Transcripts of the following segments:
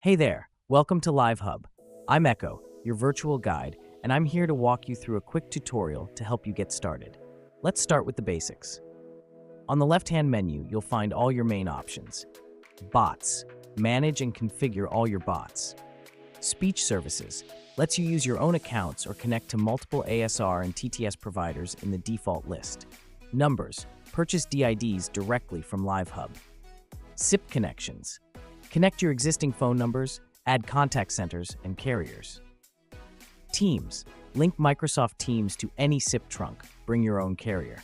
Hey there, welcome to Live Hub. I'm Echo, your virtual guide, and I'm here to walk you through a quick tutorial to help you get started. Let's start with the basics. On the left-hand menu, you'll find all your main options. Bots, manage and configure all your bots. Speech services, lets you use your own accounts or connect to multiple ASR and TTS providers in the default list. Numbers, purchase DIDs directly from Live Hub. SIP connections, connect your existing phone numbers, add contact centers and carriers. Teams, link Microsoft Teams to any SIP trunk, bring your own carrier.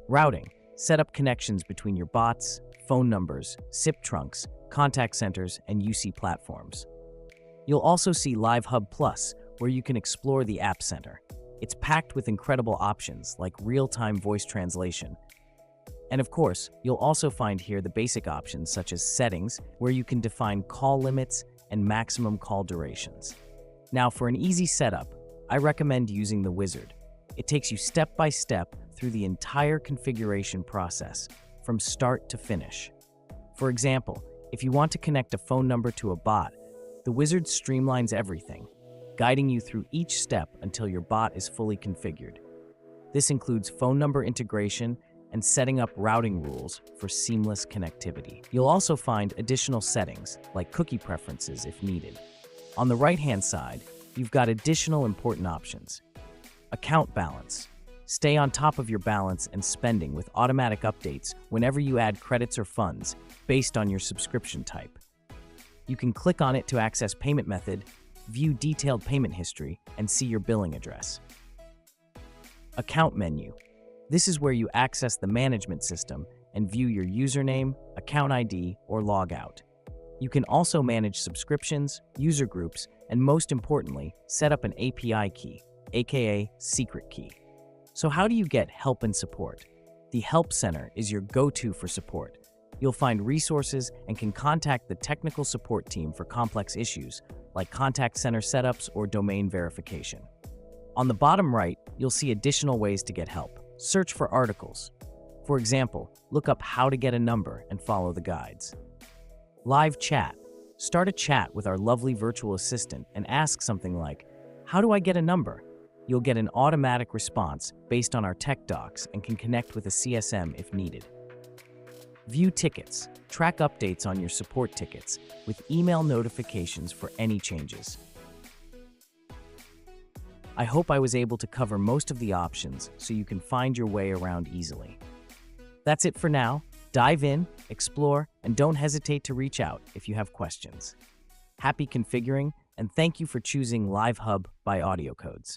Routing, set up connections between your bots, phone numbers, SIP trunks, contact centers, and UC platforms. You'll also see Live Hub Plus, where you can explore the App Center. It's packed with incredible options like real-time voice translation. And of course, you'll also find here the basic options such as settings, where you can define call limits and maximum call durations. Now, for an easy setup, I recommend using the wizard. It takes you step by step through the entire configuration process, from start to finish. For example, if you want to connect a phone number to a bot, the wizard streamlines everything, guiding you through each step until your bot is fully configured. This includes phone number integration and setting up routing rules for seamless connectivity. You'll also find additional settings, like cookie preferences if needed. On the right-hand side, you've got additional important options. Account balance. Stay on top of your balance and spending with automatic updates whenever you add credits or funds based on your subscription type. You can click on it to access payment method, view detailed payment history, and see your billing address. Account menu. This is where you access the management system and view your username, account ID, or logout. You can also manage subscriptions, user groups, and most importantly, set up an API key, aka secret key. So how do you get help and support? The Help Center is your go-to for support. You'll find resources and can contact the technical support team for complex issues like contact center setups or domain verification. On the bottom right, you'll see additional ways to get help. Search for articles. For example, look up how to get a number and follow the guides. Live chat. Start a chat with our lovely virtual assistant and ask something like, "How do I get a number?" You'll get an automatic response based on our tech docs and can connect with a CSM if needed. View tickets. Track updates on your support tickets with email notifications for any changes. I hope I was able to cover most of the options so you can find your way around easily. That's it for now. Dive in, explore, and don't hesitate to reach out if you have questions. Happy configuring, and thank you for choosing Live Hub by AudioCodes.